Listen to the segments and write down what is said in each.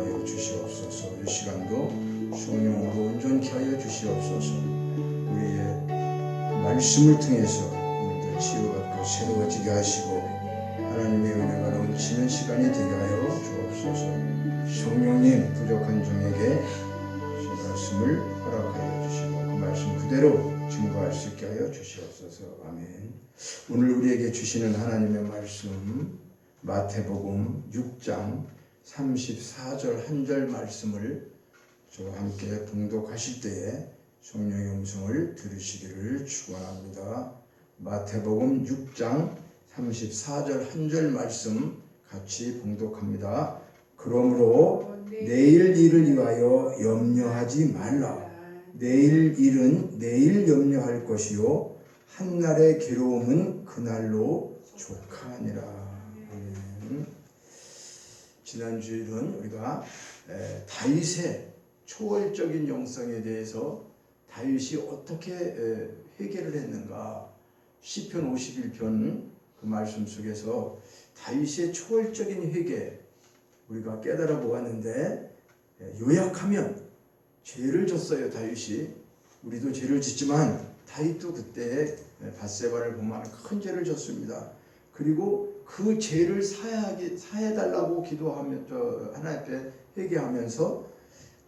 하여 주시옵소서. 이 시간도 성령으로 온전케 하여 주시옵소서. 우리의 말씀을 통해서 오늘도 치유받고 새로워지게 하시고 하나님의 은혜가 넘치는 시간이 되게 하여 주옵소서. 성령님, 부족한 종에게 이 말씀을 허락하여 주시고 그 말씀 그대로 증거할 수 있게 하여 주시옵소서. 아멘. 오늘 우리에게 주시는 하나님의 말씀 마태복음 6장 34절 한 절 말씀을 저와 함께 봉독하실 때에 성령의 음성을 들으시기를 축원합니다. 마태복음 6장 34절 한 절 말씀 같이 봉독합니다. 그러므로 내일 일을 위하여 염려하지 말라. 내일 일은 내일 염려할 것이요 한날의 괴로움은 그날로 족하니라. 아멘. 지난 주일은 우리가 다윗의 초월적인 영성에 대해서 다윗이 어떻게 회개를 했는가, 시편 51편 그 말씀 속에서 다윗의 초월적인 회개 우리가 깨달아 보았는데, 요약하면 죄를 졌어요. 다윗이. 우리도 죄를 짓지만 다윗도 그때 밧세바를 보면 큰 죄를 졌습니다. 그리고 그 죄를 사해달라고 기도하며 하나님 앞에 회개하면서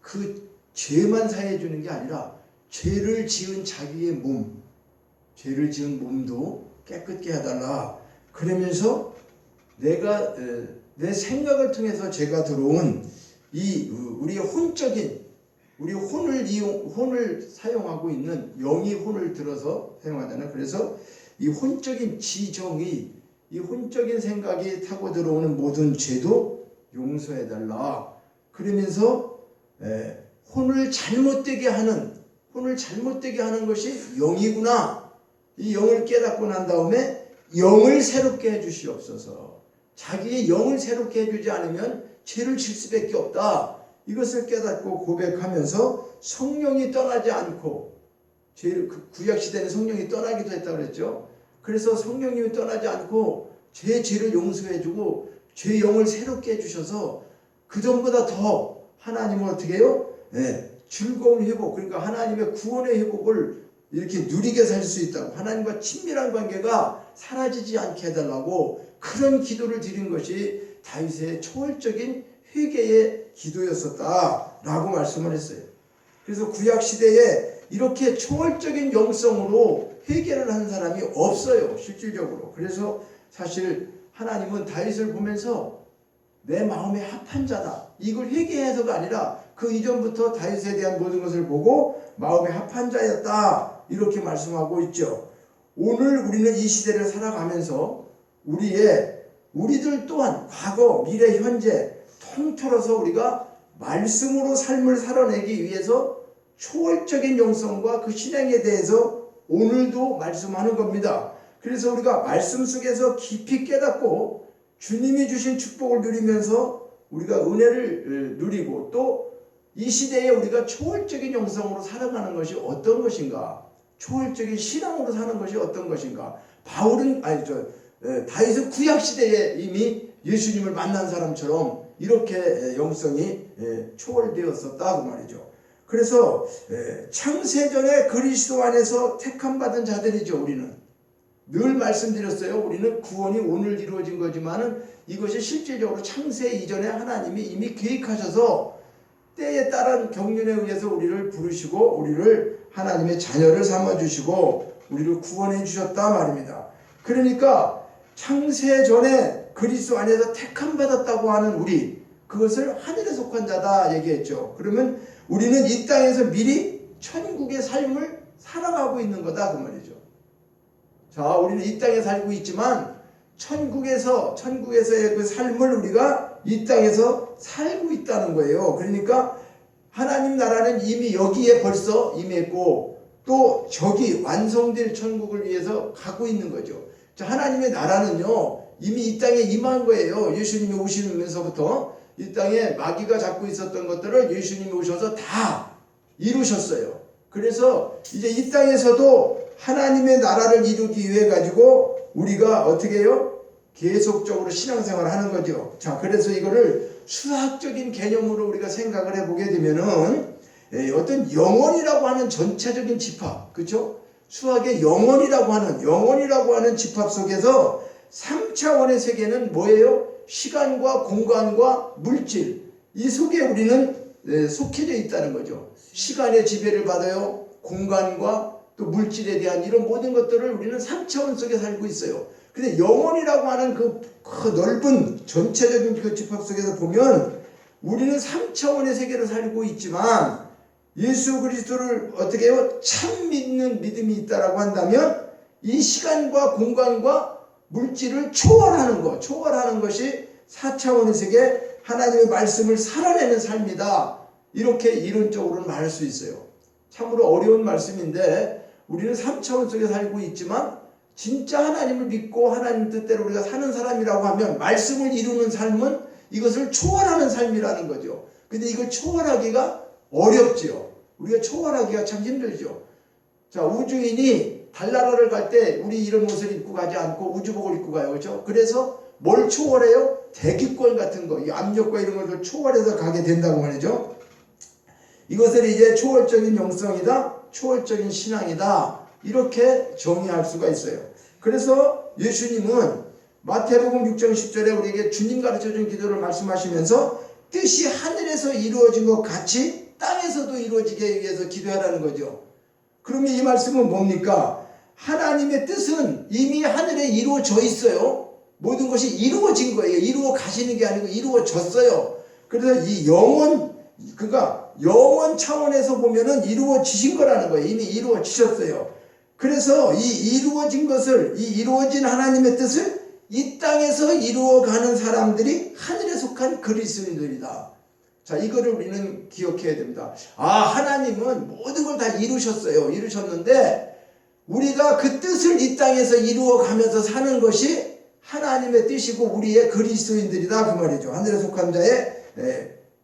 그 죄만 사해 주는 게 아니라 죄를 지은 자기의 몸, 죄를 지은 몸도 깨끗게 해달라. 그러면서 내가 내 생각을 통해서 죄가 들어온 이 우리의 혼적인 우리 혼을 사용하고 있는 영이 혼을 들어서 사용하잖아요. 그래서 이 혼적인 지정의 이 혼적인 생각이 타고 들어오는 모든 죄도 용서해달라. 그러면서 혼을 잘못되게 하는 것이 영이구나. 이 영을 깨닫고 난 다음에 영을 새롭게 해주시옵소서. 자기의 영을 새롭게 해주지 않으면 죄를 질 수밖에 없다. 이것을 깨닫고 고백하면서 성령이 떠나지 않고, 구약시대는 성령이 떠나기도 했다고 그랬죠. 그래서 성령님이 떠나지 않고 죄를 용서해주고 죄 영을 새롭게 해주셔서 그전보다 더 하나님을 어떻게 해요? 즐거운 회복, 그러니까 하나님의 구원의 회복을 이렇게 누리게 살 수 있다고, 하나님과 친밀한 관계가 사라지지 않게 해달라고 그런 기도를 드린 것이 다윗의 초월적인 회개의 기도였었다라고 말씀을 했어요. 그래서 구약시대에 이렇게 초월적인 영성으로 회개를 하는 사람이 없어요, 실질적으로. 그래서 사실 하나님은 다윗을 보면서 내 마음에 합한 자다, 이걸 회개해서가 아니라 그 이전부터 다윗에 대한 모든 것을 보고 마음에 합한 자였다, 이렇게 말씀하고 있죠. 오늘 우리는 이 시대를 살아가면서 우리들 또한 과거, 미래, 현재 통틀어서 우리가 말씀으로 삶을 살아내기 위해서 초월적인 영성과 그 신앙에 대해서 오늘도 말씀하는 겁니다. 그래서 우리가 말씀 속에서 깊이 깨닫고 주님이 주신 축복을 누리면서 우리가 은혜를 누리고 또 이 시대에 우리가 초월적인 영성으로 살아가는 것이 어떤 것인가, 초월적인 신앙으로 사는 것이 어떤 것인가. 다윗은 구약시대에 이미 예수님을 만난 사람처럼 이렇게 영성이 초월되었었다고 말이죠. 그래서 창세전에 그리스도 안에서 택함받은 자들이죠. 우리는 늘 말씀드렸어요. 우리는 구원이 오늘 이루어진 거지만은 이것이 실질적으로 창세 이전에 하나님이 이미 계획하셔서 때에 따른 경륜에 의해서 우리를 부르시고 우리를 하나님의 자녀를 삼아주시고 우리를 구원해 주셨다 말입니다. 그러니까 창세전에 그리스도 안에서 택함받았다고 하는 우리, 그것을 하늘에 속한 자다 얘기했죠. 그러면 우리는 이 땅에서 미리 천국의 삶을 살아가고 있는 거다 그 말이죠. 자, 우리는 이 땅에 살고 있지만 천국에서의 그 삶을 우리가 이 땅에서 살고 있다는 거예요. 그러니까 하나님 나라는 이미 여기에 벌써 임했고 또 저기 완성될 천국을 위해서 가고 있는 거죠. 자, 하나님의 나라는요 이미 이 땅에 임한 거예요. 예수님이 오시면서부터 이 땅에 마귀가 잡고 있었던 것들을 예수님이 오셔서 다 이루셨어요. 그래서 이제 이 땅에서도 하나님의 나라를 이루기 위해 가지고 우리가 어떻게 해요? 계속적으로 신앙생활을 하는 거죠. 자, 그래서 이거를 수학적인 개념으로 우리가 생각을 해보게 되면은 어떤 영혼이라고 하는 전체적인 집합, 그렇죠? 수학의 영혼이라고 하는 집합 속에서 3차원의 세계는 뭐예요? 시간과 공간과 물질, 이 속에 우리는 속해져 있다는 거죠. 시간의 지배를 받아요. 공간과 또 물질에 대한 이런 모든 것들을 우리는 3차원 속에 살고 있어요. 근데 영혼이라고 하는 그 넓은 전체적인 그 집합 속에서 보면 우리는 3차원의 세계를 살고 있지만 예수 그리스도를 어떻게 해요? 참 믿는 믿음이 있다라고 한다면 이 시간과 공간과 물질을 초월하는 것이 4차원의 세계, 하나님의 말씀을 살아내는 삶이다. 이렇게 이론적으로는 말할 수 있어요. 참으로 어려운 말씀인데 우리는 3차원 속에 살고 있지만 진짜 하나님을 믿고 하나님 뜻대로 우리가 사는 사람이라고 하면 말씀을 이루는 삶은 이것을 초월하는 삶이라는 거죠. 근데 이걸 초월하기가 어렵지요. 우리가 초월하기가 참 힘들죠. 자, 우주인이 달나라를 갈 때 우리 이런 옷을 입고 가지 않고 우주복을 입고 가요. 그렇죠? 그래서 뭘 초월해요? 대기권 같은 거, 이 압력과 이런 것을 초월해서 가게 된다고 말이죠. 이것을 이제 초월적인 영성이다, 초월적인 신앙이다, 이렇게 정의할 수가 있어요. 그래서 예수님은 마태복음 6장 10절에 우리에게 주님 가르쳐준 기도를 말씀하시면서 뜻이 하늘에서 이루어진 것 같이 땅에서도 이루어지게 위해서 기도하라는 거죠. 그러면 이 말씀은 뭡니까? 하나님의 뜻은 이미 하늘에 이루어져 있어요. 모든 것이 이루어진 거예요. 이루어 가시는 게 아니고 이루어졌어요. 그래서 이 영원, 그러니까 영원 차원에서 보면은 이루어지신 거라는 거예요. 이미 이루어지셨어요. 그래서 이 이루어진 것을, 이 이루어진 하나님의 뜻을 이 땅에서 이루어가는 사람들이 하늘에 속한 그리스도인들이다. 자, 이거를 우리는 기억해야 됩니다. 하나님은 모든 걸 다 이루셨어요. 이루셨는데 우리가 그 뜻을 이 땅에서 이루어가면서 사는 것이 하나님의 뜻이고 우리의 그리스도인들이다, 그 말이죠. 하늘에 속한 자의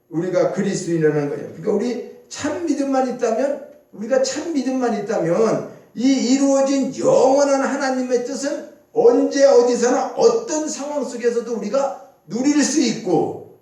우리가 그리스도인이라는 거예요. 그러니까 우리 참 믿음만 있다면, 우리가 참 믿음만 있다면 이 이루어진 영원한 하나님의 뜻은 언제 어디서나 어떤 상황 속에서도 우리가 누릴 수 있고,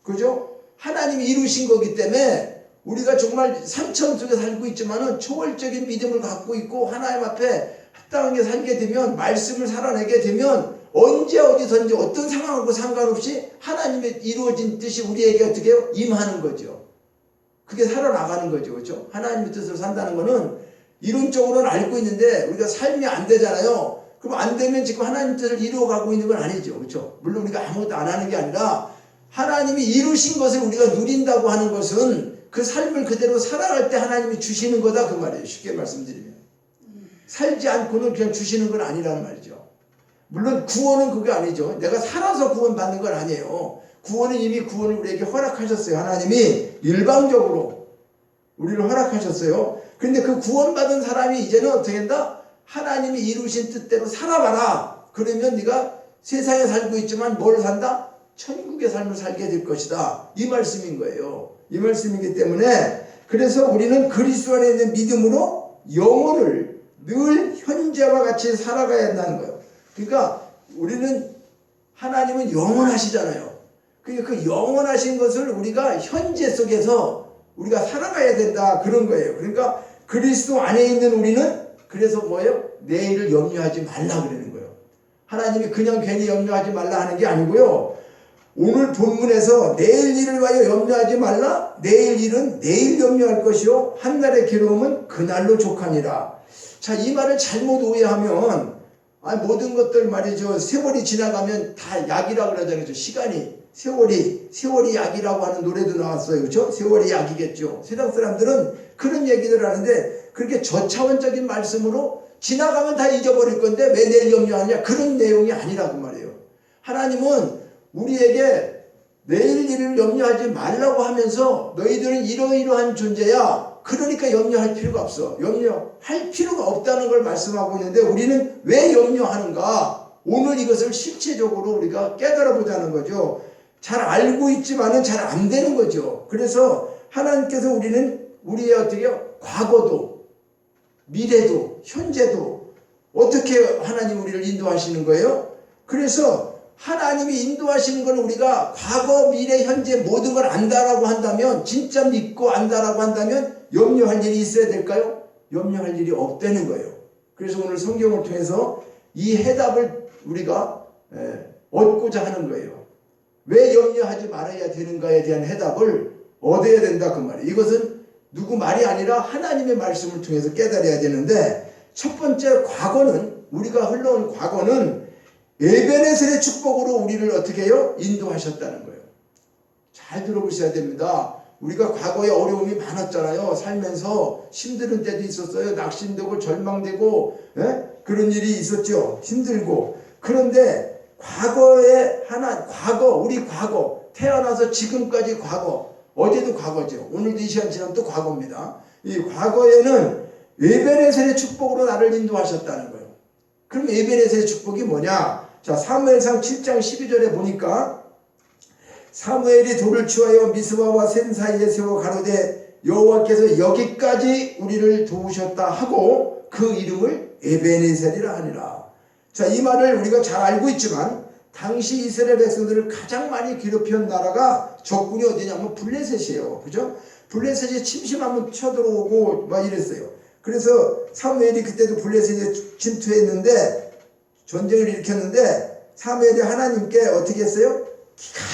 그죠? 하나님이 이루신 거기 때문에 우리가 정말 3차원 속에 살고 있지만은 초월적인 믿음을 갖고 있고 하나님 앞에 합당하게 살게 되면, 말씀을 살아내게 되면 언제 어디서든지 어떤 상황하고 상관없이 하나님의 이루어진 뜻이 우리에게 어떻게 해요? 임하는 거죠. 그게 살아나가는 거죠. 그렇죠? 하나님의 뜻으로 산다는 거는 이론적으로는 알고 있는데 우리가 삶이 안 되잖아요. 그럼 안 되면 지금 하나님 뜻을 이루어가고 있는 건 아니죠. 그렇죠? 물론 우리가 아무것도 안 하는 게 아니라 하나님이 이루신 것을 우리가 누린다고 하는 것은 그 삶을 그대로 살아갈 때 하나님이 주시는 거다, 그 말이에요. 쉽게 말씀드리면. 살지 않고는 그냥 주시는 건 아니라는 말이죠. 물론 구원은 그게 아니죠. 내가 살아서 구원받는 건 아니에요. 구원은 이미 구원을 우리에게 허락하셨어요. 하나님이 일방적으로 우리를 허락하셨어요. 그런데 그 구원받은 사람이 이제는 어떻게 한다? 하나님이 이루신 뜻대로 살아봐라. 그러면 네가 세상에 살고 있지만 뭘 산다? 천국의 삶을 살게 될 것이다. 이 말씀인 거예요. 이 말씀이기 때문에 그래서 우리는 그리스도 안에 있는 믿음으로 영혼을 늘 현재와 같이 살아가야 한다는 거예요. 그러니까 우리는, 하나님은 영원하시잖아요. 그러니까 그 영원하신 것을 우리가 현재 속에서 우리가 살아가야 된다, 그런 거예요. 그러니까 그리스도 안에 있는 우리는 그래서 뭐예요? 내일을 염려하지 말라 그러는 거예요. 하나님이 그냥 괜히 염려하지 말라 하는 게 아니고요. 오늘 본문에서 내일 일을 위하여 염려하지 말라. 내일 일은 내일 염려할 것이요 한날의 괴로움은 그날로 족하니라. 자, 이 말을 잘못 오해하면 모든 것들 말이죠. 세월이 지나가면 다 약이라고 그러잖아요. 시간이, 세월이 약이라고 하는 노래도 나왔어요. 그렇죠? 세월이 약이겠죠. 세상 사람들은 그런 얘기를 하는데 그렇게 저차원적인 말씀으로 지나가면 다 잊어버릴 건데 왜 내일 염려하냐, 그런 내용이 아니라고 말이에요. 하나님은 우리에게 내일 일을 염려하지 말라고 하면서 너희들은 이러이러한 존재야. 그러니까 염려할 필요가 없어. 염려할 필요가 없다는 걸 말씀하고 있는데 우리는 왜 염려하는가? 오늘 이것을 실체적으로 우리가 깨달아 보자는 거죠. 잘 알고 있지만은 잘 안 되는 거죠. 그래서 하나님께서 우리의 어떻게 과거도 미래도 현재도 어떻게 하나님 우리를 인도하시는 거예요? 그래서 하나님이 인도하시는 걸 우리가 과거, 미래, 현재 모든 걸 안다라고 한다면, 진짜 믿고 안다라고 한다면 염려할 일이 있어야 될까요? 염려할 일이 없다는 거예요. 그래서 오늘 성경을 통해서 이 해답을 우리가 얻고자 하는 거예요. 왜 염려하지 말아야 되는가에 대한 해답을 얻어야 된다 그 말이에요. 이것은 누구 말이 아니라 하나님의 말씀을 통해서 깨달아야 되는데, 첫 번째 과거는, 우리가 흘러온 과거는 에베네셀의 축복으로 우리를 어떻게 해요? 인도하셨다는 거예요. 잘 들어보셔야 됩니다. 우리가 과거에 어려움이 많았잖아요. 살면서 힘든 때도 있었어요. 낙심되고 절망되고 그런 일이 있었죠. 힘들고. 그런데 과거에 우리 과거, 태어나서 지금까지 과거, 어제도 과거죠. 오늘도 이 시간 지나면 또 과거입니다. 이 과거에는 에베네셀의 축복으로 나를 인도하셨다는 거예요. 그럼 에베네셀의 축복이 뭐냐? 자, 사무엘상 7장 12절에 보니까, 사무엘이 돌을 취하여 미스바와 센 사이에 세워 가로되 여호와께서 여기까지 우리를 도우셨다 하고 그 이름을 에베네셀이라 하니라. 자, 이 말을 우리가 잘 알고 있지만 당시 이스라엘 백성들을 가장 많이 괴롭힌 나라가 적군이 어디냐면 블레셋이에요. 그죠? 블레셋이 침심하면 쳐들어오고 막 이랬어요. 그래서 사무엘이 그때도 블레셋에 침투했는데, 전쟁을 일으켰는데, 사무엘이 하나님께 어떻게 했어요?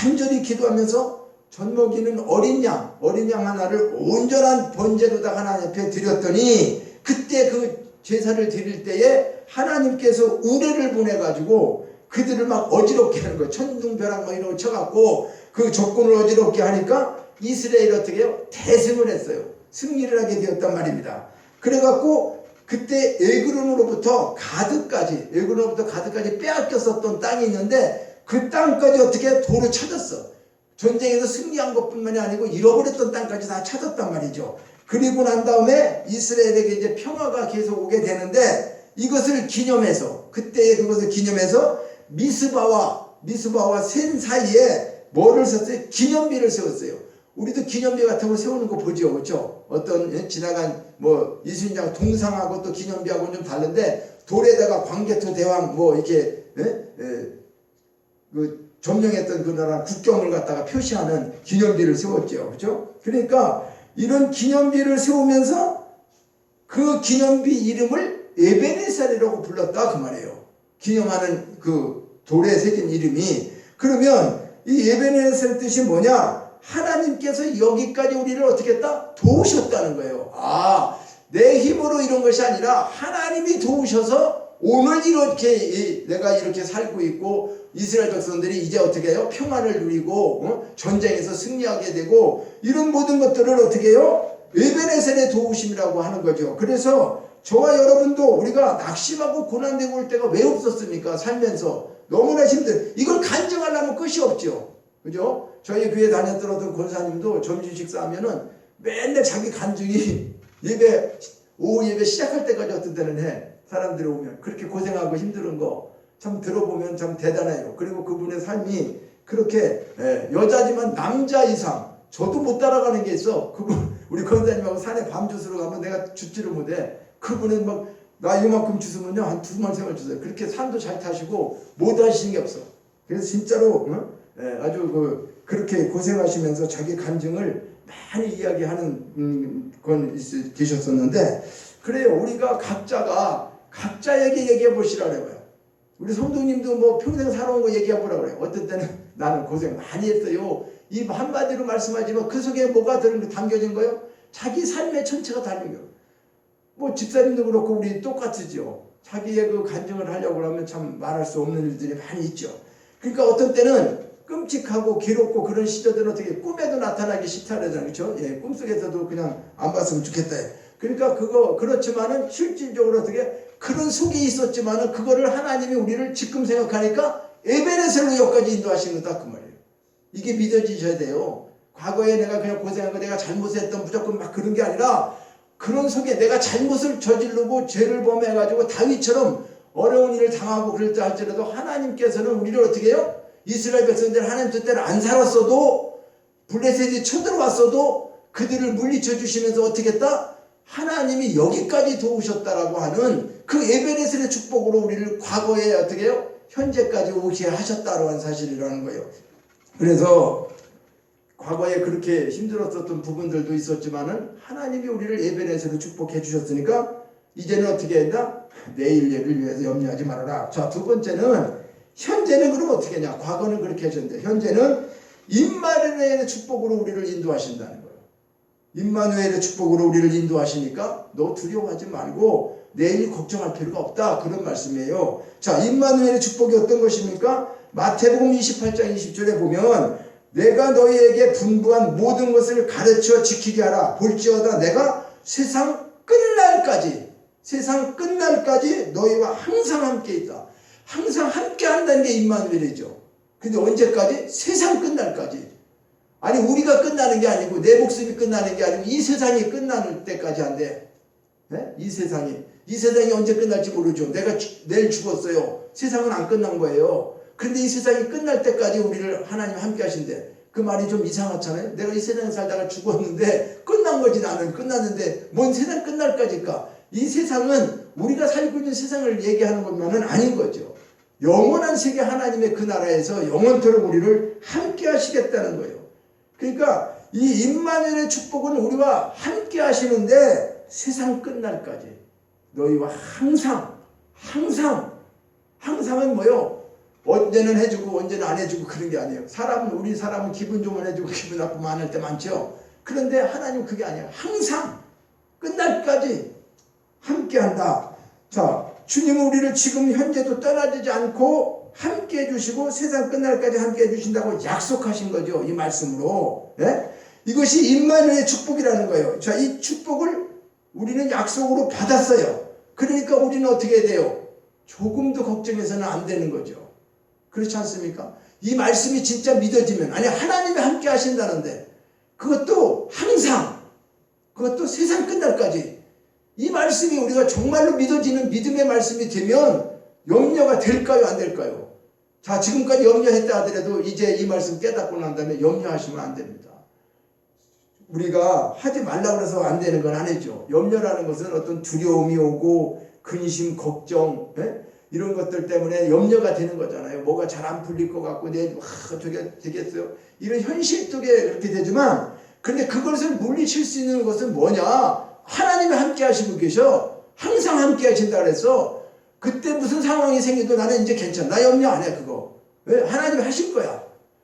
간절히 기도하면서 젖먹이는 어린 양 하나를 온전한 번제로다 하나님 앞에 드렸더니, 그때 그 제사를 드릴 때에 하나님께서 우레를 보내가지고 그들을 막 어지럽게 하는 거예요. 천둥벼락 막 이런 거 쳐갖고 그 적군을 어지럽게 하니까 이스라엘이 어떻게 해요? 대승을 했어요. 승리를 하게 되었단 말입니다. 그래갖고 그때 에그론으로부터 가드까지 빼앗겼었던 땅이 있는데, 그 땅까지 어떻게 도로 찾았어. 전쟁에서 승리한 것뿐만이 아니고 잃어버렸던 땅까지 다 찾았단 말이죠. 그리고 난 다음에 이스라엘에게 이제 평화가 계속 오게 되는데, 이것을 기념해서, 그때의 그것을 기념해서 미스바와 센 사이에 뭐를 썼어요? 기념비를 세웠어요. 우리도 기념비 같은 거 세우는 거 보죠. 그렇죠? 어떤 지나간 이순신장 동상하고 또 기념비하고는 좀 다른데, 돌에다가 광개토 대왕 이렇게 그 점령했던 그 나라 국경을 갖다가 표시하는 기념비를 세웠죠. 그렇죠? 그러니까 이런 기념비를 세우면서 그 기념비 이름을 에베네셀이라고 불렀다 그 말이에요. 기념하는 그 돌에 새긴 이름이. 그러면 이 에베네셀 뜻이 뭐냐? 하나님께서 여기까지 우리를 어떻게 했다? 도우셨다는 거예요. 내 힘으로 이런 것이 아니라 하나님이 도우셔서 오늘 이렇게 내가 이렇게 살고 있고, 이스라엘 백성들이 이제 어떻게 해요? 평화를 누리고 전쟁에서 승리하게 되고, 이런 모든 것들을 어떻게 해요? 에베네셀의 도우심이라고 하는 거죠. 그래서 저와 여러분도 우리가 낙심하고 고난되고 올 때가 왜 없었습니까? 살면서 너무나 힘들. 이걸 간증하려면 끝이 없죠. 그죠? 저희 교회 다녔던 어떤 권사님도 점심 식사하면은 맨날 자기 간증이 오후 예배 시작할 때까지 어떤 때는 해. 사람들이 오면 그렇게 고생하고 힘든 거 참 들어보면 참 대단해요. 그리고 그분의 삶이 그렇게 여자지만 남자 이상, 저도 못 따라가는 게 있어. 그분 우리 권사님하고 산에 밤 주스러 가면 내가 죽지를 못해. 그분은 막 나 이만큼 주스면요 한 2~3을 주세요. 그렇게 산도 잘 타시고 못 하시는 게 없어. 그래서 진짜로 아주 그렇게 고생하시면서 자기 간증을 많이 이야기하는 건 계셨었는데, 그래요. 우리가 각자에게 얘기해 보시라고요. 우리 성도님도 평생 살아온 거 얘기해 보라고 그래요. 어떤 때는 나는 고생 많이 했어요. 이 한마디로 말씀하지만 그 속에 뭐가 담겨진 거예요? 자기 삶의 전체가 달린 거예요. 집사님도 그렇고 우리 똑같으죠. 자기의 그 간증을 하려고 하면 참 말할 수 없는 일들이 많이 있죠. 그러니까 어떤 때는 끔찍하고 괴롭고 그런 시절들은 어떻게 꿈에도 나타나기 싫다 그러잖아요. 그렇죠? 꿈속에서도 그냥 안 봤으면 좋겠다. 그러니까 그렇지만은 실질적으로 어떻게 그런 속에 있었지만은 그거를 하나님이 우리를 지금 생각하니까 에베네셀로 여기까지 인도하신 거다 그 말이에요. 이게 믿어지셔야 돼요. 과거에 내가 그냥 고생한 거 내가 잘못했던 무조건 막 그런 게 아니라, 그런 속에 내가 잘못을 저지르고 죄를 범해가지고 다윗처럼 어려운 일을 당하고 그럴 때 할지라도 하나님께서는 우리를 어떻게 해요? 이스라엘 백성들 하나님 뜻대로 안 살았어도, 블레셋이 쳐들어왔어도 그들을 물리쳐 주시면서 어떻게 했다? 하나님이 여기까지 도우셨다라고 하는 그 에베네셀의 축복으로 우리를 과거에 어떻게 해요? 현재까지 오게 하셨다고 하는 사실이라는 거예요. 그래서 과거에 그렇게 힘들었었던 부분들도 있었지만은 하나님이 우리를 에베네스로 축복해 주셨으니까 이제는 어떻게 한다? 내일 예를 위해서 염려하지 말아라. 자, 두 번째는 현재는 그럼 어떻게 하냐? 과거는 그렇게 하셨는데 현재는 임마누엘의 축복으로 우리를 인도하신다는 거예요. 임마누엘의 축복으로 우리를 인도하시니까 너 두려워하지 말고 내일 걱정할 필요가 없다. 그런 말씀이에요. 자, 임마누엘의 축복이 어떤 것입니까? 마태복음 28장 20절에 보면 내가 너희에게 분부한 모든 것을 가르쳐 지키게 하라. 볼지어다 내가 세상 끝날까지 너희와 항상 함께 있다. 항상 함께 한다는 게 임마누엘이죠. 근데 언제까지? 세상 끝날까지. 아니 우리가 끝나는 게 아니고 내 목숨이 끝나는 게 아니고 이 세상이 끝나는 때까지 한대. 네? 이 세상이 언제 끝날지 모르죠. 내가 내일 죽었어요. 세상은 안 끝난 거예요. 근데 이 세상이 끝날 때까지 우리를 하나님 함께 하신대. 그 말이 좀 이상하잖아요. 내가 이 세상에 살다가 죽었는데 끝난 거지. 나는 끝났는데 뭔 세상 끝날까지일까? 이 세상은 우리가 살고 있는 세상을 얘기하는 것만은 아닌 거죠. 영원한 세계 하나님의 그 나라에서 영원토록 우리를 함께 하시겠다는 거예요. 그러니까 이 임마누엘의 축복은 우리와 함께 하시는데 세상 끝날까지 너희와 항상은 뭐요? 언제는 해주고 언제는 안 해주고 그런 게 아니에요. 우리 사람은 기분 좋으면 해주고 기분 나쁘면 안 할 때 많죠. 그런데 하나님은 그게 아니에요. 항상 끝날까지 함께한다. 자, 주님은 우리를 지금 현재도 떠나지 않고 함께 해주시고 세상 끝날까지 함께 해주신다고 약속하신 거죠. 이 말씀으로. 예? 이것이 임마누엘의 축복이라는 거예요. 자, 이 축복을 우리는 약속으로 받았어요. 그러니까 우리는 어떻게 해야 돼요? 조금도 걱정해서는 안 되는 거죠. 그렇지 않습니까? 이 말씀이 진짜 믿어지면, 아니 하나님이 함께 하신다는데 그것도 항상, 그것도 세상 끝날까지 이 말씀이 우리가 정말로 믿어지는 믿음의 말씀이 되면 염려가 될까요? 안 될까요? 자, 지금까지 염려했다 하더라도 이제 이 말씀 깨닫고 난 다음에 염려하시면 안 됩니다. 우리가 하지 말라고 해서 안 되는 건 아니죠. 염려라는 것은 어떤 두려움이 오고 근심, 걱정, 이런 것들 때문에 염려가 되는 거잖아요. 뭐가 잘 안 풀릴 것 같고 내일 어떻게 되겠어요? 이런 현실적에 그렇게 되지만 근데 그것을 물리칠 수 있는 것은 뭐냐? 하나님이 함께 하시고 계셔. 항상 함께 하신다 그래서 그때 무슨 상황이 생겨도 나는 이제 괜찮아. 나 염려 안 해 그거. 왜? 하나님이 하실 거야.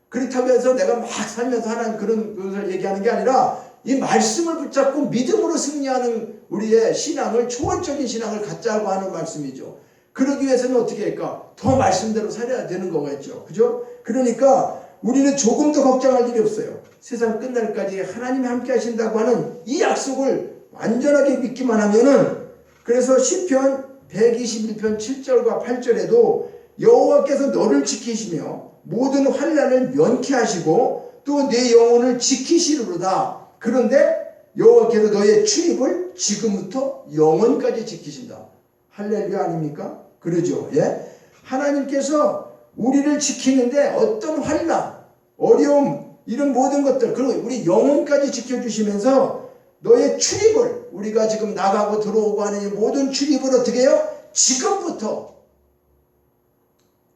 그렇다고 해서 내가 막 살면서 하나님 그런 것을 얘기하는 게 아니라 이 말씀을 붙잡고 믿음으로 승리하는 우리의 신앙을 초월적인 신앙을 갖자고 하는 말씀이죠. 그러기 위해서는 어떻게 할까? 더 말씀대로 살아야 되는 거겠죠. 그죠? 그러니까 우리는 조금도 걱정할 일이 없어요. 세상 끝날까지 하나님이 함께 하신다고 하는 이 약속을 완전하게 믿기만 하면은 그래서 시편 121편 7절과 8절에도 여호와께서 너를 지키시며 모든 환난을 면케하시고 또 내 영혼을 지키시리로다. 그런데 여호와께서 너의 출입을 지금부터 영원까지 지키신다. 할렐루야 아닙니까? 그러죠. 예? 하나님께서 우리를 지키는데 어떤 환난, 어려움 이런 모든 것들 그리고 우리 영혼까지 지켜주시면서 너의 출입을 우리가 지금 나가고 들어오고 하는 이 모든 출입을 어떻게 해요? 지금부터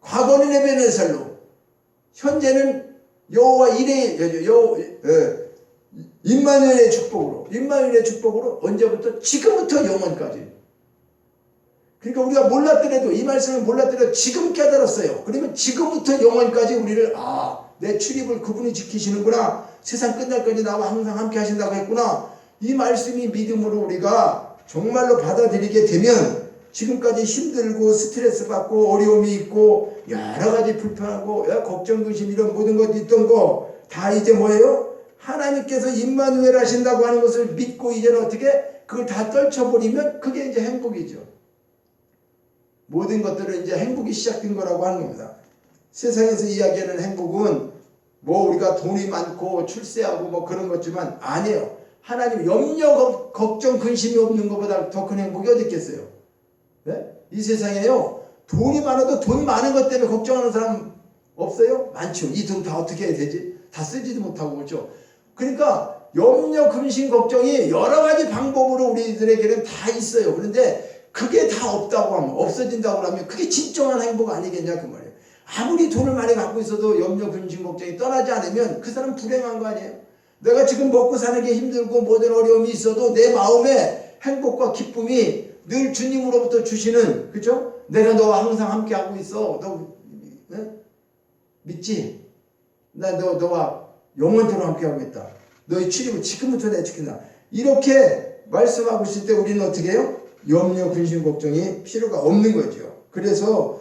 과거는 에베네살로 현재는 여호와 임마누엘의 축복으로 언제부터? 지금부터 영원까지. 그러니까 우리가 몰랐더라도 이 말씀을 몰랐더라도 지금 깨달았어요. 그러면 지금부터 영원까지 우리를 내 출입을 그분이 지키시는구나. 세상 끝날까지 나와 항상 함께 하신다고 했구나. 이 말씀이 믿음으로 우리가 정말로 받아들이게 되면 지금까지 힘들고 스트레스 받고 어려움이 있고 여러 가지 불편하고 걱정 근심 이런 모든 것도 있던 거 다 이제 뭐예요? 하나님께서 임마누엘 하신다고 하는 것을 믿고 이제는 어떻게 그걸 다 떨쳐버리면 그게 이제 행복이죠. 모든 것들은 이제 행복이 시작된 거라고 하는 겁니다. 세상에서 이야기하는 행복은 뭐 우리가 돈이 많고 출세하고 뭐 그런 거지만 아니에요. 하나님 염려, 걱정, 근심이 없는 것보다 더 큰 행복이 어디 있겠어요? 네? 이 세상에요. 돈이 많아도 돈 많은 것 때문에 걱정하는 사람 없어요? 많죠. 이 돈 다 어떻게 해야 되지? 다 쓰지도 못하고 그렇죠. 그러니까 염려, 근심, 걱정이 여러 가지 방법으로 우리들에게는 다 있어요. 그런데 그게 다 없다고 하면 없어진다고 하면 그게 진정한 행복 아니겠냐 그 말이에요. 아무리 돈을 많이 갖고 있어도 염려, 근심, 걱정이 떠나지 않으면 그 사람 불행한 거 아니에요? 내가 지금 먹고 사는 게 힘들고 모든 어려움이 있어도 내 마음에 행복과 기쁨이 늘 주님으로부터 주시는, 그죠? 내가 너와 항상 함께 하고 있어. 너 믿지? 나 너와 영원토록 함께 하고 있다. 너의 출입을 지금부터 내가 지킨다. 이렇게 말씀하고 있을 때 우리는 어떻게 해요? 염려, 근심, 걱정이 필요가 없는 거죠. 그래서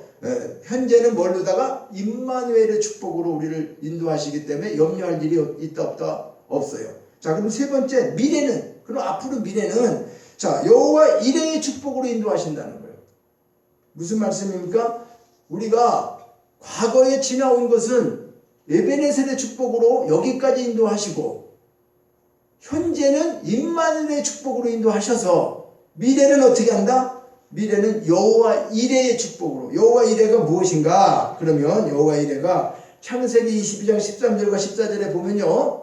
현재는 뭘로다가 임마누엘의 축복으로 우리를 인도하시기 때문에 염려할 일이 있다 없다 없어요. 자, 그럼 세 번째, 미래는, 그럼 앞으로 미래는, 자, 여호와 이레의 축복으로 인도하신다는 거예요. 무슨 말씀입니까? 우리가 과거에 지나온 것은 에베네셀의 축복으로 여기까지 인도하시고, 현재는 임마누엘의 축복으로 인도하셔서 미래는 어떻게 한다? 미래는 여호와 이레의 축복으로. 여호와 이레가 무엇인가? 그러면 여호와 이레가 창세기 22장 13절과 14절에 보면요,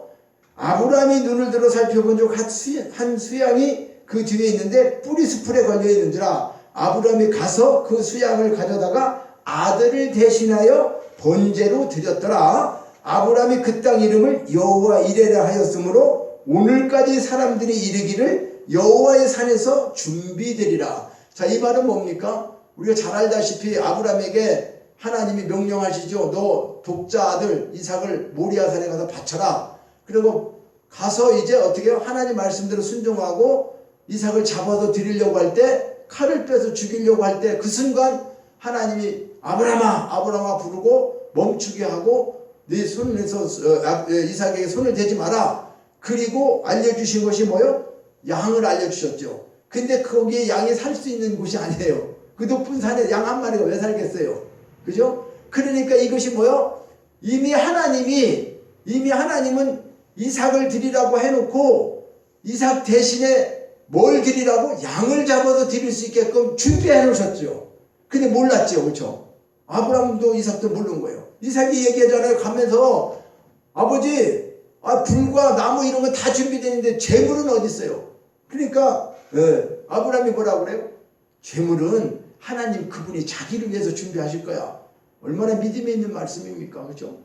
아브라함이 눈을 들어 살펴본 적 한 수양이 그 뒤에 있는데 뿌리수풀에 걸려 있는지라 아브라함이 가서 그 수양을 가져다가 아들을 대신하여 번제로 드렸더라. 아브라함이 그 땅 이름을 여호와 이레라 하였으므로 오늘까지 사람들이 이르기를 여호와의 산에서 준비되리라. 자, 이 말은 뭡니까? 우리가 잘 알다시피 아브라함에게 하나님이 명령하시죠. 너 독자 아들 이삭을 모리아산에 가서 바쳐라. 그리고 가서 이제 어떻게 해요? 하나님 말씀대로 순종하고 이삭을 잡아서 드리려고 할 때, 칼을 빼서 죽이려고 할 때 그 순간 하나님이 아브라함아 부르고 멈추게 하고 네 손에서 이삭에게 손을 대지 마라. 그리고 알려주신 것이 뭐요? 양을 알려주셨죠. 근데 거기에 양이 살 수 있는 곳이 아니에요. 그 높은 산에 양 한 마리가 왜 살겠어요? 그죠? 그러니까 이것이 뭐요? 이미 하나님은 이삭을 드리라고 해놓고 이삭 대신에 뭘 드리라고? 양을 잡아서 드릴 수 있게끔 준비해 놓으셨죠. 근데 몰랐죠. 그렇죠? 아브라함도 이삭도 모르는 거예요. 이삭이 얘기하잖아요. 가면서 아버지, 불과 나무 이런 거 다 준비되는데 재물은 어디 있어요? 그러니까 아브라함이 뭐라고 그래요? 재물은 하나님 그분이 자기를 위해서 준비하실 거야. 얼마나 믿음이 있는 말씀입니까? 그렇죠?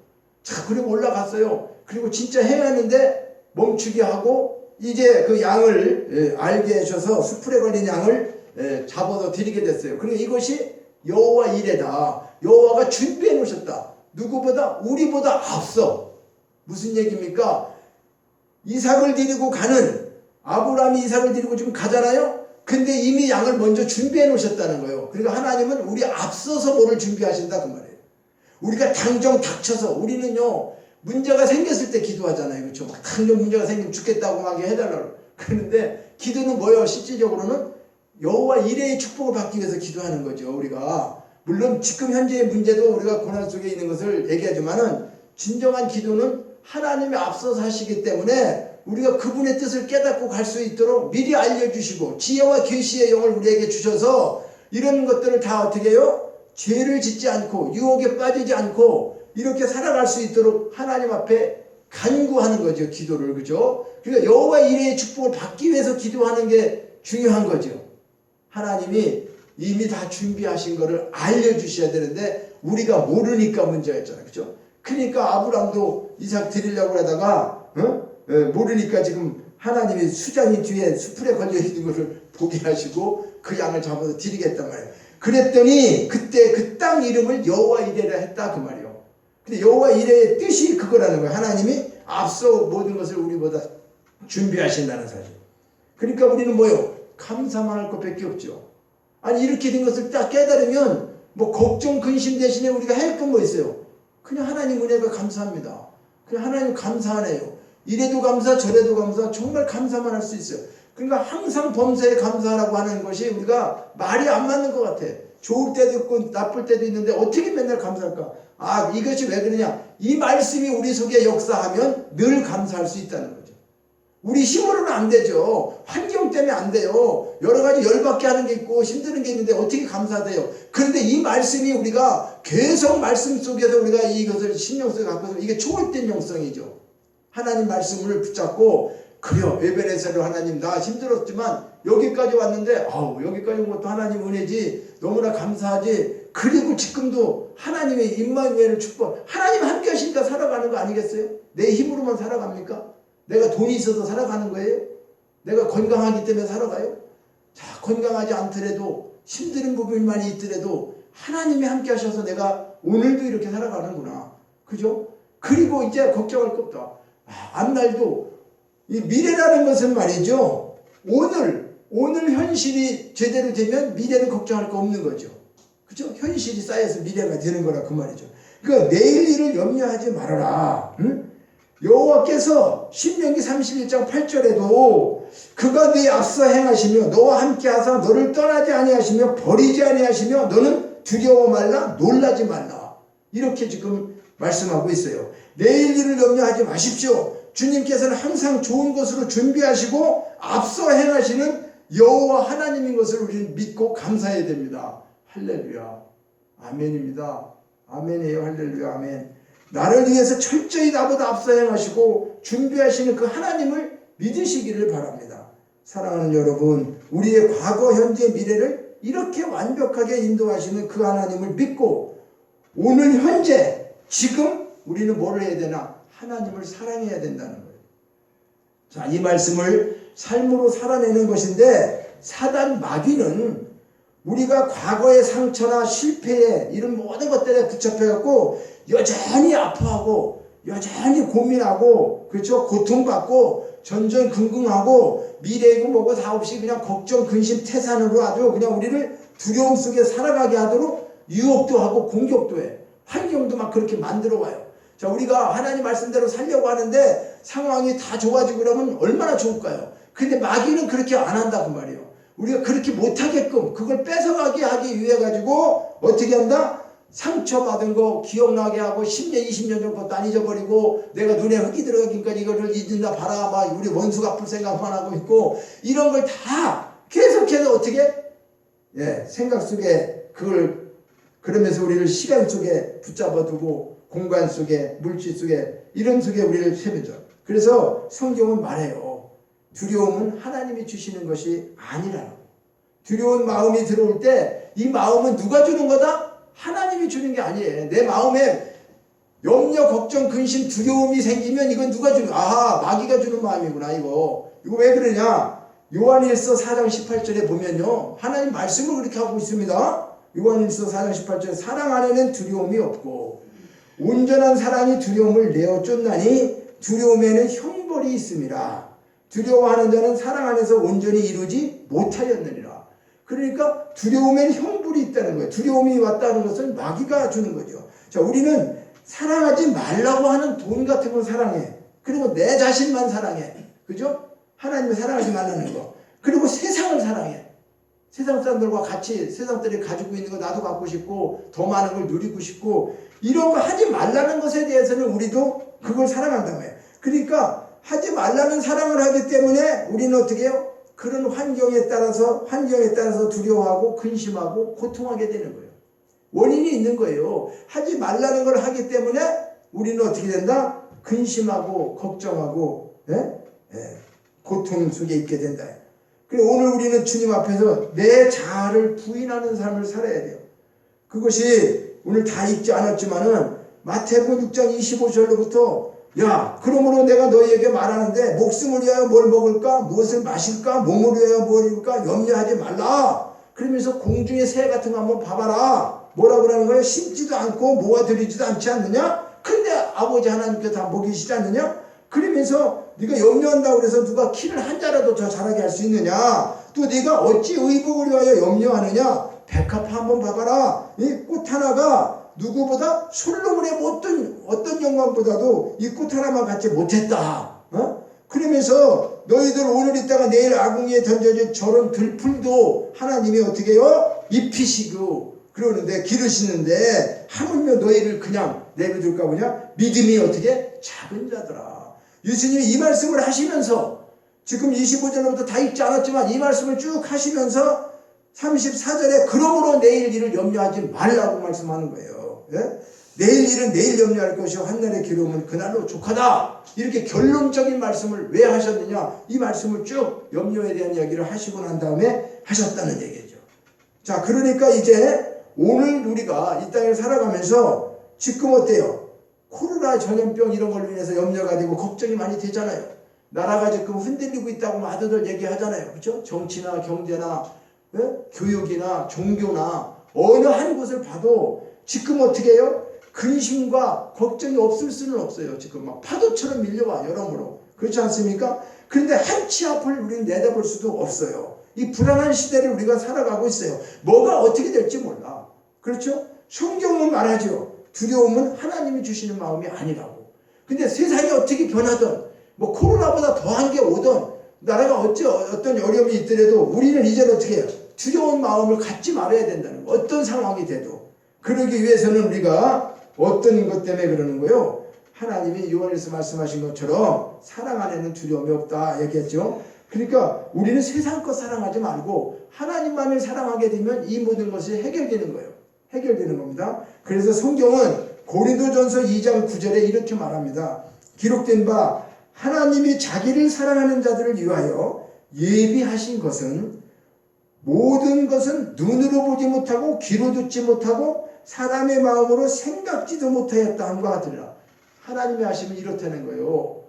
자, 그리고 올라갔어요. 그리고 진짜 헤매는데 멈추게 하고 이제 그 양을 알게 하셔서 수풀에 걸린 양을 잡아서 드리게 됐어요. 그러니까 이것이 여호와 이레다. 여호와가 준비해 놓으셨다. 누구보다? 우리보다 앞서. 무슨 얘기입니까? 이삭을 데리고 가는, 아브라함이 이삭을 데리고 지금 가잖아요. 근데 이미 양을 먼저 준비해 놓으셨다는 거예요. 그러니까 하나님은 우리 앞서서 뭐를 준비하신다 그 말이에요. 우리가 당장 닥쳐서, 우리는요 문제가 생겼을 때 기도하잖아요. 그렇죠? 막 당장 문제가 생기면 죽겠다고 막 해달라고. 그런데 기도는 뭐예요? 실질적으로는 여호와 이레의 축복을 받기 위해서 기도하는 거죠. 우리가 물론 지금 현재의 문제도 우리가 고난 속에 있는 것을 얘기하지만은 진정한 기도는 하나님이 앞서서 하시기 때문에 우리가 그분의 뜻을 깨닫고 갈 수 있도록 미리 알려주시고 지혜와 계시의 영을 우리에게 주셔서 이런 것들을 다 어떻게 해요? 죄를 짓지 않고 유혹에 빠지지 않고 이렇게 살아갈 수 있도록 하나님 앞에 간구하는 거죠. 기도를. 그죠? 그러니까 여호와 이레의 축복을 받기 위해서 기도하는 게 중요한 거죠. 하나님이 이미 다 준비하신 거를 알려주셔야 되는데 우리가 모르니까 문제가 있잖아요. 그죠? 그러니까 아브라함도 이삭 드리려고 하다가 모르니까 지금 하나님이 수장이 뒤에 수풀에 걸려있는 것을 보게 하시고 그 양을 잡아서 드리겠단 말이에요. 그랬더니 그때 그 땅 이름을 여호와 이레라 했다 그 말이에요. 근데 여호와 이레의 뜻이 그거라는 거예요. 하나님이 앞서 모든 것을 우리보다 준비하신다는 사실. 그러니까 우리는 뭐요? 감사만 할 것밖에 없죠. 아니 이렇게 된 것을 딱 깨달으면 뭐 걱정 근심 대신에 우리가 할 건 뭐 있어요? 그냥 하나님 은혜가 감사합니다. 그냥 하나님 감사하네요. 이래도 감사 저래도 감사 정말 감사만 할 수 있어요. 그러니까 항상 범사에 감사하라고 하는 것이 우리가 말이 안 맞는 것 같아. 좋을 때도 있고 나쁠 때도 있는데 어떻게 맨날 감사할까? 이것이 왜 그러냐? 이 말씀이 우리 속에 역사하면 늘 감사할 수 있다는 거죠. 우리 힘으로는 안 되죠. 환경 때문에 안 돼요. 여러 가지 열받게 하는 게 있고 힘드는 게 있는데 어떻게 감사돼요? 그런데 이 말씀이 우리가 계속 말씀 속에서 우리가 이것을 신령 속에 갖고 있으면 이게 초월된 영성이죠. 하나님 말씀을 붙잡고 그래요. 에베네셀로 하나님 나 힘들었지만 여기까지 왔는데 여기까지 온 것도 하나님 은혜지. 너무나 감사하지. 그리고 지금도 하나님의 임마누엘을 축복. 하나님 함께 하시니까 살아가는 거 아니겠어요? 내 힘으로만 살아갑니까? 내가 돈이 있어서 살아가는 거예요? 내가 건강하기 때문에 살아가요? 자, 건강하지 않더라도 힘든 부분이 많이 있더라도 하나님이 함께 하셔서 내가 오늘도 이렇게 살아가는구나. 그죠? 그리고 이제 걱정할 거 없다. 앞날도 이 미래라는 것은 말이죠. 오늘 현실이 제대로 되면 미래는 걱정할 거 없는 거죠. 그죠? 현실이 쌓여서 미래가 되는 거라 그 말이죠. 그러니까 내일 일을 염려하지 말아라. 응? 여호와께서 신명기 31장 8절에도 그가 네 앞서 행하시며 너와 함께 하사 너를 떠나지 아니하시며 버리지 아니하시며 너는 두려워 말라 놀라지 말라. 이렇게 지금 말씀하고 있어요. 내일 일을 염려하지 마십시오. 주님께서는 항상 좋은 것으로 준비하시고 앞서 행하시는 여호와 하나님인 것을 우리는 믿고 감사해야 됩니다. 할렐루야. 아멘입니다. 아멘이에요. 할렐루야. 아멘. 나를 위해서 철저히 나보다 앞서 행하시고 준비하시는 그 하나님을 믿으시기를 바랍니다. 사랑하는 여러분, 우리의 과거, 현재, 미래를 이렇게 완벽하게 인도하시는 그 하나님을 믿고 오늘 현재 지금 우리는 뭘 해야 되나? 하나님을 사랑해야 된다는 거예요. 자, 이 말씀을 삶으로 살아내는 것인데 사단 마귀는 우리가 과거의 상처나 실패에 이런 모든 것들에 붙잡혀갖고 여전히 아파하고 여전히 고민하고 그렇죠? 고통받고 전전긍긍하고 미래이고 뭐고 다 없이 그냥 걱정 근심 태산으로 아주 그냥 우리를 두려움 속에 살아가게 하도록 유혹도 하고 공격도 해. 환경도 막 그렇게 만들어 와요. 자, 우리가 하나님 말씀대로 살려고 하는데 상황이 다 좋아지고 그러면 얼마나 좋을까요? 근데 마귀는 그렇게 안 한다 그 말이에요. 우리가 그렇게 못하게끔 그걸 뺏어가게 하기 위해 가지고 어떻게 한다? 상처받은 거 기억나게 하고 10년 20년 전 것도 안 잊어버리고 내가 눈에 흙이 들어가니까 이거를 잊는다 봐라 막 우리 원수 갚을 생각만 하고 있고 이런 걸 다 계속해서 어떻게 생각 속에 그걸 그러면서 우리를 시간 속에 붙잡아두고 공간 속에 물질 속에 이런 속에 우리를 세우죠. 그래서 성경은 말해요. 두려움은 하나님이 주시는 것이 아니라고. 두려운 마음이 들어올 때 이 마음은 누가 주는 거다? 하나님이 주는 게 아니에요. 내 마음에 염려, 걱정, 근심, 두려움이 생기면 이건 누가 주는 거야? 아하, 마귀가 주는 마음이구나 이거 왜 그러냐? 요한일서 4장 18절에 보면요. 하나님 말씀을 그렇게 하고 있습니다. 요한일서 4장 18절에 사랑 안에는 두려움이 없고 온전한 사랑이 두려움을 내어 쫓나니 두려움에는 형벌이 있음이라. 두려워하는 자는 사랑 안에서 온전히 이루지 못하였느니라. 그러니까 두려움에는 형벌이 있다는 거예요. 두려움이 왔다는 것은 마귀가 주는 거죠. 자, 우리는 사랑하지 말라고 하는 돈 같은 건 사랑해. 그리고 내 자신만 사랑해. 그죠? 하나님을 사랑하지 말라는 거. 그리고 세상을 사랑해. 세상 사람들과 같이 세상 사람들이 가지고 있는 거 나도 갖고 싶고 더 많은 걸 누리고 싶고 이런 거 하지 말라는 것에 대해서는 우리도 그걸 사랑한다고 해요. 그러니까 하지 말라는 사랑을 하기 때문에 우리는 어떻게 해요? 그런 환경에 따라서 두려워하고 근심하고 고통하게 되는 거예요. 원인이 있는 거예요. 하지 말라는 걸 하기 때문에 우리는 어떻게 된다? 근심하고 걱정하고 고통 속에 있게 된다. 그리고 오늘 우리는 주님 앞에서 내 자아를 부인하는 삶을 살아야 돼요. 그것이 오늘 다 읽지 않았지만은 마태복음 6장 25절로부터 야, 그러므로 내가 너희에게 말하는데 목숨을 위하여 뭘 먹을까? 무엇을 마실까? 몸을 위하여 뭘 입을까? 염려하지 말라. 그러면서 공중의 새 같은 거 한번 봐봐라. 뭐라고 그러는 거예요? 심지도 않고 모아들이지도 않지 않느냐? 근데 아버지 하나님께 다 먹이시지 않느냐? 그러면서 네가 염려한다고 해서 누가 키를 한 자라도 더 자라게 할 수 있느냐? 또 네가 어찌 의복을 위하여 염려하느냐? 백합 한번 봐봐라. 이 꽃 하나가 누구보다 솔로몬의 어떤 영광보다도 이 꽃 하나만 갖지 못했다. 그러면서 너희들 오늘 있다가 내일 아궁이에 던져진 저런 들풀도 하나님이 어떻게 해요? 입히시고 그러는데 기르시는데 하물며 너희를 그냥 내버둘까 보냐? 믿음이 어떻게? 작은 자더라. 예수님이 이 말씀을 하시면서 지금 25절부터 다 읽지 않았지만 이 말씀을 쭉 하시면서 34절에 그러므로 내일 일을 염려하지 말라고 말씀하는 거예요. 예? 내일 일은 내일 염려할 것이요 한날의 괴로움은 그날로 족하다. 이렇게 결론적인 말씀을 왜 하셨느냐, 이 말씀을 쭉 염려에 대한 이야기를 하시고 난 다음에 하셨다는 얘기죠. 자, 그러니까 이제 오늘 우리가 이 땅을 살아가면서 지금 어때요? 코로나 전염병 이런 걸로 인해서 염려가 되고 걱정이 많이 되잖아요. 나라가 지금 흔들리고 있다고 많이들 얘기하잖아요. 그렇죠? 정치나 경제나 교육이나 종교나 어느 한 곳을 봐도 지금 어떻게 해요? 근심과 걱정이 없을 수는 없어요. 지금 막 파도처럼 밀려와 여러모로. 그렇지 않습니까? 그런데 한치 앞을 우리는 내다볼 수도 없어요. 이 불안한 시대를 우리가 살아가고 있어요. 뭐가 어떻게 될지 몰라. 그렇죠? 성경은 말하죠. 두려움은 하나님이 주시는 마음이 아니라고. 근데 세상이 어떻게 변하든 뭐 코로나보다 더한 게 오든 나라가 어떤 어려움이 있더라도 우리는 이제 어떻게 해요? 두려운 마음을 갖지 말아야 된다는 거. 어떤 상황이 돼도. 그러기 위해서는 우리가 어떤 것 때문에 그러는 거예요? 하나님이 요한에서 말씀하신 것처럼 사랑 안에는 두려움이 없다 얘기했죠. 그러니까 우리는 세상 것 사랑하지 말고 하나님만을 사랑하게 되면 이 모든 것이 해결되는 거예요. 해결되는 겁니다. 그래서 성경은 고린도전서 2장 9절에 이렇게 말합니다. 기록된 바 하나님이 자기를 사랑하는 자들을 위하여 예비하신 것은 모든 것은 눈으로 보지 못하고 귀로 듣지 못하고 사람의 마음으로 생각지도 못하였다 함과 같으리라. 하나님이 하시면 이렇다는 거예요.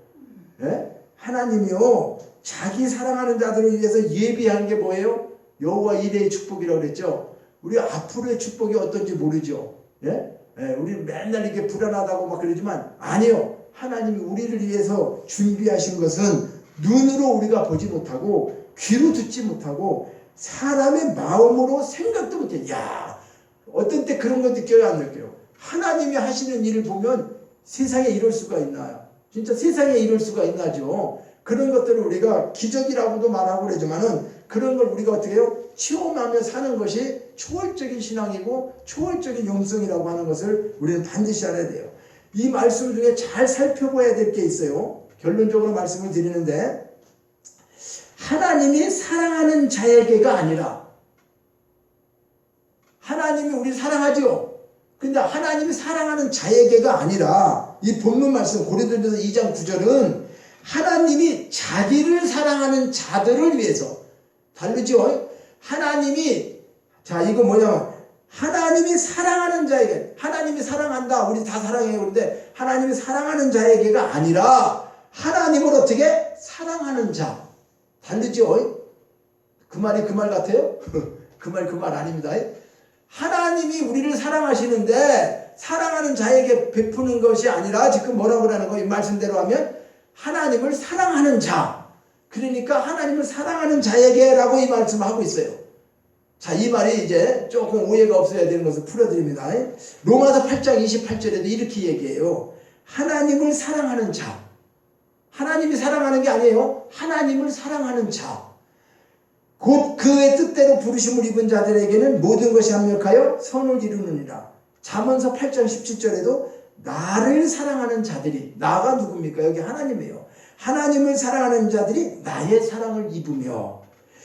네? 하나님이요 자기 사랑하는 자들을 위해서 예비한 게 뭐예요? 여호와 이레의 축복이라고 그랬죠. 우리 앞으로의 축복이 어떤지 모르죠. 예? 예, 우리 맨날 이렇게 불안하다고 막 그러지만 아니요. 하나님이 우리를 위해서 준비하신 것은 눈으로 우리가 보지 못하고 귀로 듣지 못하고 사람의 마음으로 생각도 못해. 야, 어떤 때 그런 거 느껴요, 안 느껴요? 하나님이 하시는 일을 보면 세상에 이럴 수가 있나요? 진짜 세상에 이럴 수가 있나죠. 그런 것들을 우리가 기적이라고도 말하고 그러지만은 그런 걸 우리가 어떻게 해요? 체험하며 사는 것이 초월적인 신앙이고 초월적인 영성이라고 하는 것을 우리는 반드시 알아야 돼요. 이 말씀 중에 잘 살펴봐야 될 게 있어요. 결론적으로 말씀을 드리는데 하나님이 사랑하는 자에게가 아니라 하나님이 우리 사랑하죠. 근데 하나님이 사랑하는 자에게가 아니라 이 본문 말씀 고린도전서 2장 9절은 하나님이 자기를 사랑하는 자들을 위해서 다르죠. 하나님이 자 이거 뭐냐면 하나님이 사랑하는 자에게 하나님이 사랑한다 우리 다 사랑해요. 그런데 하나님이 사랑하는 자에게가 아니라 하나님을 어떻게 사랑하는 자 다르죠. 그 말이 그 말 같아요? 그 말 아닙니다. 하나님이 우리를 사랑하시는데 사랑하는 자에게 베푸는 것이 아니라 지금 뭐라고 그러는 거예요? 이 말씀대로 하면 하나님을 사랑하는 자. 그러니까 하나님을 사랑하는 자에게라고 이 말씀을 하고 있어요. 자, 이 말이 이제 조금 오해가 없어야 되는 것을 풀어드립니다. 로마서 8장 28절에도 이렇게 얘기해요. 하나님을 사랑하는 자. 하나님이 사랑하는 게 아니에요. 하나님을 사랑하는 자. 곧 그의 뜻대로 부르심을 입은 자들에게는 모든 것이 합력하여 선을 이루느니라. 잠언서 8장 17절에도 나를 사랑하는 자들이 나가 누굽니까? 여기 하나님이에요. 하나님을 사랑하는 자들이 나의 사랑을 입으며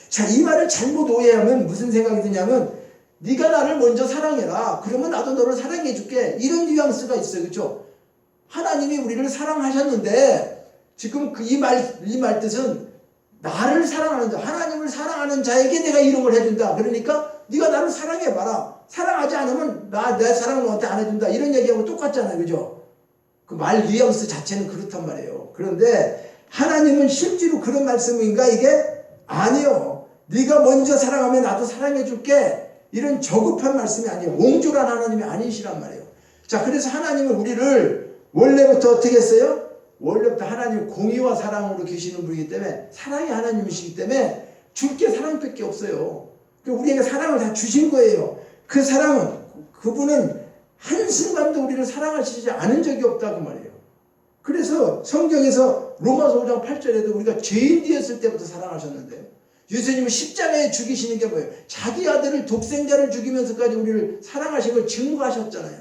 자, 이 말을 잘못 오해하면 무슨 생각이 드냐면 네가 나를 먼저 사랑해라. 그러면 나도 너를 사랑해 줄게. 이런 뉘앙스가 있어요. 그렇죠? 하나님이 우리를 사랑하셨는데 지금 이 말 뜻은 나를 사랑하는 자, 하나님을 사랑하는 자에게 내가 이런 걸 해준다. 그러니까 네가 나를 사랑해봐라. 사랑하지 않으면 내 사랑을 너한테 안 해준다. 이런 얘기하고 똑같잖아요. 그죠? 그 말 뉘앙스 자체는 그렇단 말이에요. 그런데 하나님은 실제로 그런 말씀인가 이게? 아니요. 네가 먼저 사랑하면 나도 사랑해줄게. 이런 저급한 말씀이 아니에요. 옹졸한 하나님이 아니시란 말이에요. 자, 그래서 하나님은 우리를 원래부터 어떻게 했어요? 원래부터 하나님 공의와 사랑으로 계시는 분이기 때문에 사랑이 하나님이시기 때문에 줄 게 사랑밖에 없어요. 우리에게 사랑을 다 주신 거예요. 그 사랑은 그분은 한순간도 우리를 사랑하시지 않은 적이 없다 그 말이에요. 그래서 성경에서 로마서 5장 8절에도 우리가 죄인 되었을 때부터 사랑하셨는데 예수님은 십자가에 죽이시는 게 뭐예요? 자기 아들을 독생자를 죽이면서까지 우리를 사랑하신 걸 증거하셨잖아요.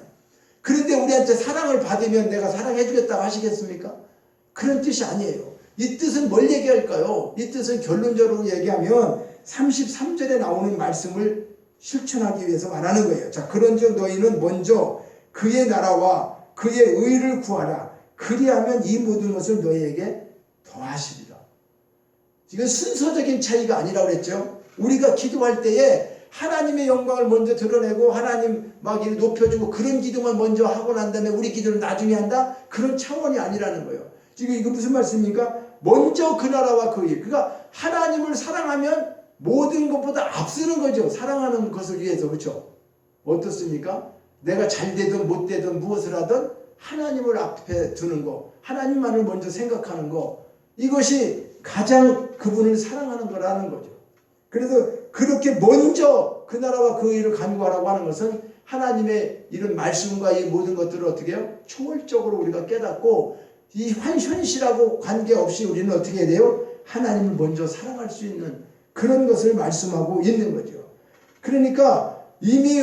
그런데 우리한테 사랑을 받으면 내가 사랑해 주겠다고 하시겠습니까? 그런 뜻이 아니에요. 이 뜻은 뭘 얘기할까요? 이 뜻은 결론적으로 얘기하면 33절에 나오는 말씀을 실천하기 위해서 말하는 거예요. 자, 그런즉 너희는 먼저 그의 나라와 그의 의를 구하라. 그리하면 이 모든 것을 너희에게 더하시리라. 이건 순서적인 차이가 아니라고 그랬죠. 우리가 기도할 때에 하나님의 영광을 먼저 드러내고 하나님 막 높여주고 그런 기도만 먼저 하고 난 다음에 우리 기도를 나중에 한다? 그런 차원이 아니라는 거예요. 지금 이거 무슨 말씀입니까? 먼저 그 나라와 그 일. 그러니까 하나님을 사랑하면 모든 것보다 앞서는 거죠. 사랑하는 것을 위해서. 그렇죠? 어떻습니까? 내가 잘 되든 못 되든 무엇을 하든 하나님을 앞에 두는 거, 하나님만을 먼저 생각하는 거, 이것이 가장 그분을 사랑하는 거라는 거죠. 그래서 그렇게 먼저 그 나라와 그 일을 간구하라고 하는 것은 하나님의 이런 말씀과 이 모든 것들을 어떻게 해요? 초월적으로 우리가 깨닫고 이 현실하고 관계없이 우리는 어떻게 해야 돼요? 하나님을 먼저 사랑할 수 있는 그런 것을 말씀하고 있는 거죠. 그러니까 이미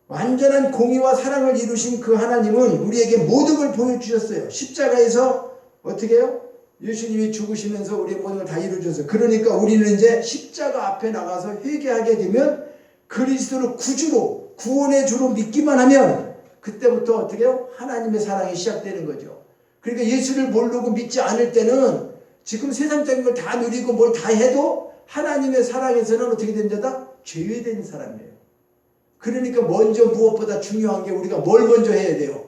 완전한 공의와 사랑을 이루신 그 하나님은 우리에게 모든 걸 보여주셨어요. 십자가에서 어떻게 해요? 예수님이 죽으시면서 우리의 모든 걸 다 이루어줘서, 그러니까 우리는 이제 십자가 앞에 나가서 회개하게 되면 그리스도를 구주로 구원의 주로 믿기만 하면 그때부터 어떻게 해요? 하나님의 사랑이 시작되는 거죠. 그러니까 예수를 모르고 믿지 않을 때는 지금 세상적인 걸 다 누리고 뭘 다 해도 하나님의 사랑에서는 어떻게 된 자다? 제외된 사람이에요. 그러니까 먼저 무엇보다 중요한 게 우리가 뭘 먼저 해야 돼요?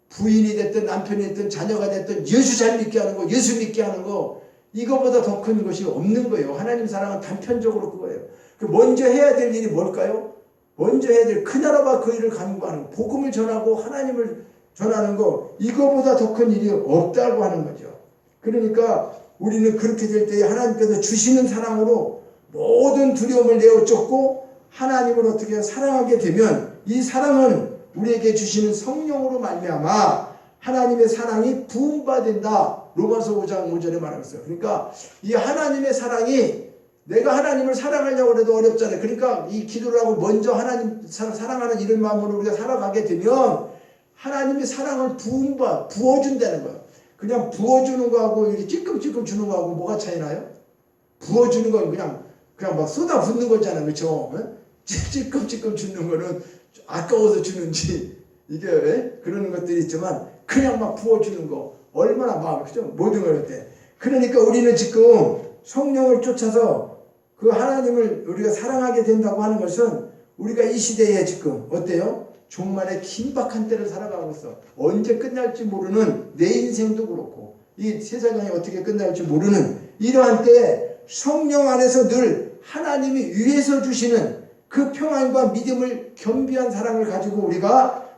부인이 됐든 남편이 됐든 자녀가 됐든 예수 잘 믿게 하는 거, 예수 믿게 하는 거, 이거보다 더 큰 것이 없는 거예요. 하나님 사랑은 단편적으로 그거예요. 먼저 해야 될 일이 뭘까요? 먼저 해야 될 그 나라와 그 일을 간구하는 거, 복음을 전하고 하나님을 전하는 거, 이거보다 더 큰 일이 없다고 하는 거죠. 그러니까 우리는 그렇게 될 때 하나님께서 주시는 사랑으로 모든 두려움을 내어쫓고 하나님을 어떻게 사랑하게 되면 이 사랑은 우리에게 주시는 성령으로 말미암아 하나님의 사랑이 부음받는다. 로마서 5장 5절에 말하고 있어요. 그러니까 이 하나님의 사랑이, 내가 하나님을 사랑하려고 해도 어렵잖아요. 그러니까 이 기도를 하고 먼저 하나님 사랑하는 이런 마음으로 우리가 살아가게 되면 하나님의 사랑을 부어준다는 거예요. 그냥 부어주는 거하고 이렇게 찔끔찔끔 주는 거하고 뭐가 차이나요? 부어주는 건 그냥 막 쏟아붓는 거잖아요. 그렇죠? 찔끔찔끔 주는 거는 아까워서 주는지 이게 그런 것들이 있지만 그냥 막 부어주는 거 얼마나 마음이 크죠? 모든 걸 할 때. 그러니까 우리는 지금 성령을 쫓아서 그 하나님을 우리가 사랑하게 된다고 하는 것은 우리가 이 시대에 지금 어때요? 종말의 긴박한 때를 살아가고 있어. 언제 끝날지 모르는, 내 인생도 그렇고 이 세상이 어떻게 끝날지 모르는 이러한 때에 성령 안에서 늘 하나님이 위에서 주시는 그 평안과 믿음을, 겸비한 사랑을 가지고 우리가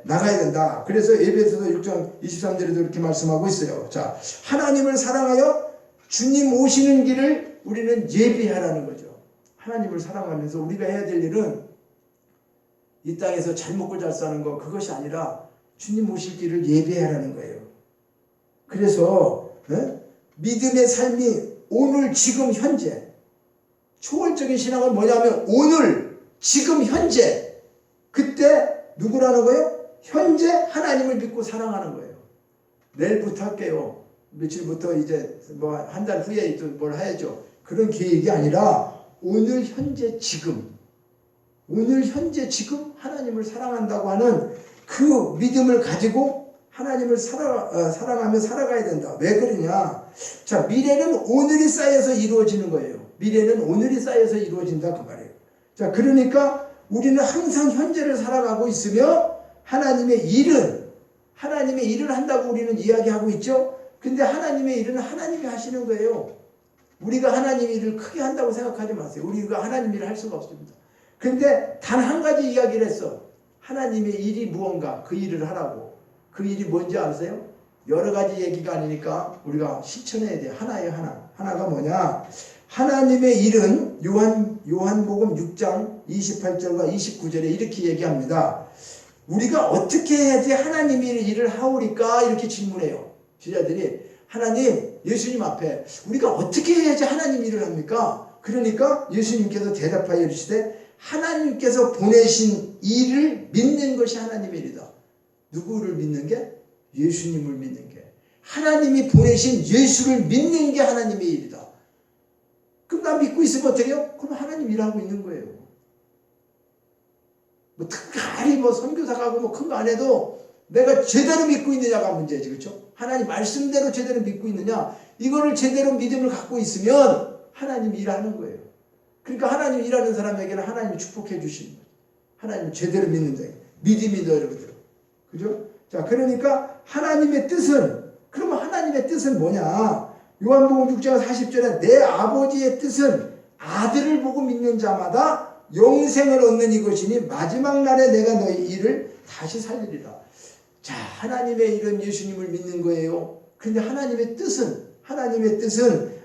나가야 된다. 그래서 에베소서 6장 23절에도 이렇게 말씀하고 있어요. 자, 하나님을 사랑하여 주님 오시는 길을 우리는 예비하라는 거죠. 하나님을 사랑하면서 우리가 해야 될 일은 이 땅에서 잘 먹고 잘 사는 거, 그것이 아니라 주님 오실 길을 예비하라는 거예요. 그래서 믿음의 삶이 오늘 지금 현재, 초월적인 신앙은 뭐냐면 오늘 지금 현재, 그때 누구라는 거예요? 현재 하나님을 믿고 사랑하는 거예요. 내일부터 할게요. 며칠부터 이제 뭐 한 달 후에 또 뭘 해야죠. 그런 계획이 아니라 오늘 현재 지금, 오늘 현재 지금 하나님을 사랑한다고 하는 그 믿음을 가지고 하나님을 사랑하며 살아가야 된다. 왜 그러냐? 자, 미래는 오늘이 쌓여서 이루어지는 거예요. 미래는 오늘이 쌓여서 이루어진다 그 말이에요. 자, 그러니까 우리는 항상 현재를 살아가고 있으며 하나님의 일을 한다고 우리는 이야기하고 있죠. 근데 하나님의 일은 하나님이 하시는 거예요. 우리가 하나님 일을 크게 한다고 생각하지 마세요. 우리가 하나님 일을 할 수가 없습니다. 근데 단 한 가지 이야기를 했어. 하나님의 일이 무언가, 그 일을 하라고. 그 일이 뭔지 아세요? 여러 가지 얘기가 아니니까 우리가 실천해야 돼요. 하나예요, 하나. 하나가 뭐냐? 하나님의 일은 요한복음 6장 28절과 29절에 이렇게 얘기합니다. 우리가 어떻게 해야지 하나님의 일을 하오리까? 이렇게 질문해요. 제자들이 하나님, 예수님 앞에 우리가 어떻게 해야지 하나님 일을 합니까? 그러니까 예수님께서 대답하여 이르시되 하나님께서 보내신 일을 믿는 것이 하나님의 일이다. 누구를 믿는 게? 예수님을 믿는 게. 하나님이 보내신 예수를 믿는 게 하나님의 일이다. 그럼 나 믿고 있으면 어떻게 해요? 그럼 하나님 일하고 있는 거예요. 뭐 특별히 뭐 선교사 가고 뭐 큰 거 안 해도 내가 제대로 믿고 있느냐가 문제지. 그렇죠? 하나님 말씀대로 제대로 믿고 있느냐, 이거를 제대로 믿음을 갖고 있으면 하나님이 일하는 거예요. 그러니까 하나님 일하는 사람에게는 하나님이 축복해 주시는 거예요. 하나님 제대로 믿는 자에게 믿음이 여러분들. 그죠? 자, 그러니까 하나님의 뜻은, 그러면 하나님의 뜻은 뭐냐? 요한복음 6장 40절에 내 아버지의 뜻은 아들을 보고 믿는 자마다 영생을 얻는 이것이니 마지막 날에 내가 너희 일을 다시 살리리라. 자, 하나님의 이런 예수님을 믿는 거예요. 근데 하나님의 뜻은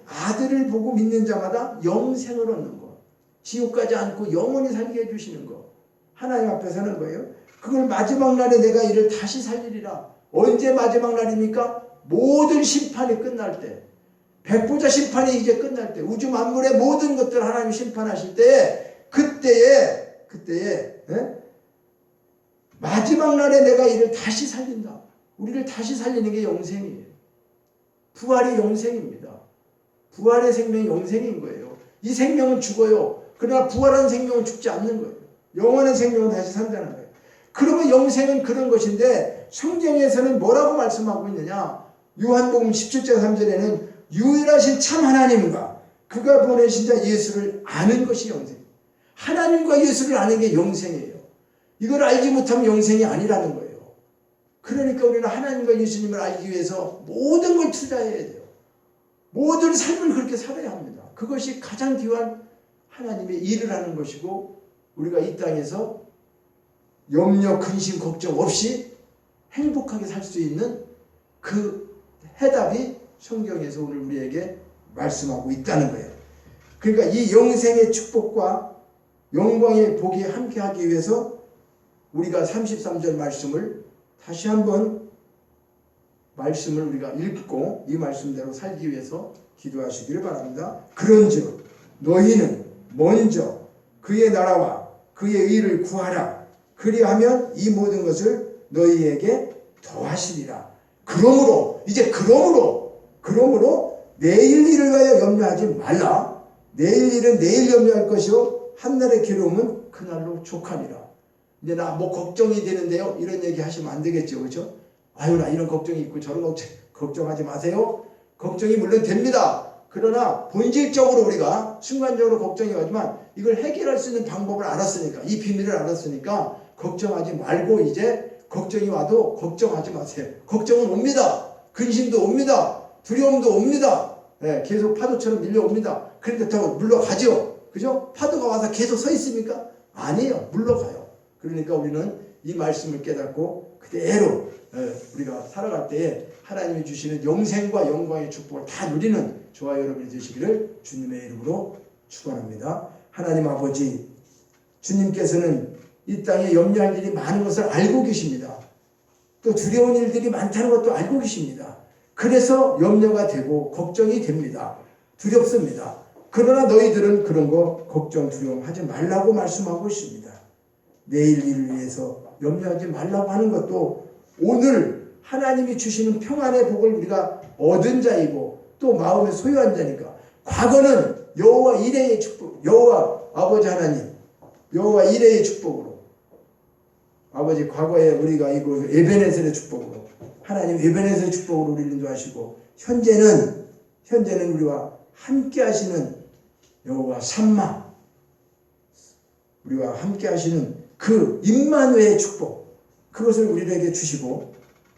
아들을 보고 믿는 자마다 영생을 얻는 거. 지옥 가지 않고 영원히 살게 해주시는 거. 하나님 앞에 서는 거예요. 그걸 마지막 날에 내가 이를 다시 살리리라. 언제 마지막 날입니까? 모든 심판이 끝날 때. 백보자 심판이 이제 끝날 때. 우주 만물의 모든 것들 하나님 심판하실 때, 그때에 마지막 날에 내가 이를 다시 살린다. 우리를 다시 살리는 게 영생이에요. 부활이 영생입니다. 부활의 생명이 영생인 거예요. 이 생명은 죽어요. 그러나 부활한 생명은 죽지 않는 거예요. 영원한 생명은 다시 산다는 거예요. 그러면 영생은 그런 것인데 성경에서는 뭐라고 말씀하고 있느냐? 요한복음 17장 3절에는 유일하신 참 하나님과 그가 보내신 자 예수를 아는 것이 영생. 하나님과 예수를 아는 게 영생이에요. 이걸 알지 못하면 영생이 아니라는 거예요. 그러니까 우리는 하나님과 예수님을 알기 위해서 모든 걸 투자해야 돼요. 모든 삶을 그렇게 살아야 합니다. 그것이 가장 귀한 하나님의 일을 하는 것이고, 우리가 이 땅에서 염려, 근심, 걱정 없이 행복하게 살 수 있는 그 해답이 성경에서 오늘 우리에게 말씀하고 있다는 거예요. 그러니까 이 영생의 축복과 영광의 복이 함께하기 위해서 우리가 33절 말씀을 다시 한번 말씀을 우리가 읽고 이 말씀대로 살기 위해서 기도하시기를 바랍니다. 그런즉 너희는 먼저 그의 나라와 그의 의를 구하라. 그리하면 이 모든 것을 너희에게 더하시리라. 그러므로 내일 일을 위하여 염려하지 말라. 내일 일은 내일 염려할 것이요 한날의 괴로움은 그날로 족하니라. 이제 나 뭐 걱정이 되는데요, 이런 얘기 하시면 안 되겠죠. 그렇죠? 아유, 나 이런 걱정이 있고 저런 걱정하지 마세요. 걱정이 물론 됩니다. 그러나 본질적으로 우리가 순간적으로 걱정이 가지만 이걸 해결할 수 있는 방법을 알았으니까, 이 비밀을 알았으니까 걱정하지 말고, 이제 걱정이 와도 걱정하지 마세요. 걱정은 옵니다. 근심도 옵니다. 두려움도 옵니다. 네, 계속 파도처럼 밀려옵니다. 그런데 더 물러가죠. 그죠? 파도가 와서 계속 서 있습니까? 아니에요. 물러가요. 그러니까 우리는 이 말씀을 깨닫고 그대로 우리가 살아갈 때에 하나님이 주시는 영생과 영광의 축복을 다 누리는 저와 여러분이 되시기를 주님의 이름으로 축원합니다. 하나님 아버지, 주님께서는 이 땅에 염려할 일이 많은 것을 알고 계십니다. 또 두려운 일들이 많다는 것도 알고 계십니다. 그래서 염려가 되고 걱정이 됩니다. 두렵습니다. 그러나 너희들은 그런 거 걱정, 두려움하지 말라고 말씀하고 있습니다. 내일 일을 위해서 염려하지 말라고 하는 것도 오늘 하나님이 주시는 평안의 복을 우리가 얻은 자이고 또 마음에 소유한 자니까. 과거는 여호와 이레의 축복, 여호와 아버지 하나님, 여호와 이레의 축복으로, 아버지 과거에 우리가 이거 에베네셀의 축복으로, 하나님 에베네셀의 축복으로 우리를 인도하시고, 현재는 우리와 함께 하시는 여호와 삼마, 우리와 함께 하시는 그 임마누엘의 축복, 그것을 우리에게 주시고,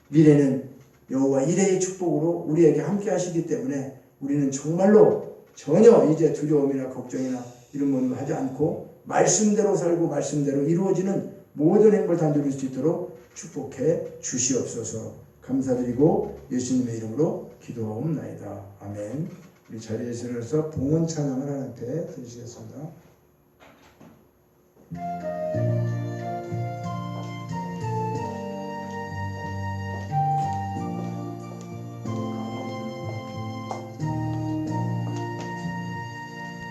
미래는 여호와 이레의 축복으로 우리에게 함께 하시기 때문에 우리는 정말로 전혀 이제 두려움이나 걱정이나 이런 것을 하지 않고 말씀대로 살고 말씀대로 이루어지는 모든 행복을 다 누릴 수 있도록 축복해 주시옵소서. 감사드리고 예수님의 이름으로 기도하옵나이다. 아멘. 우리 자리에서 일어나서 봉헌 찬양을 하나님께 드리시겠습니다.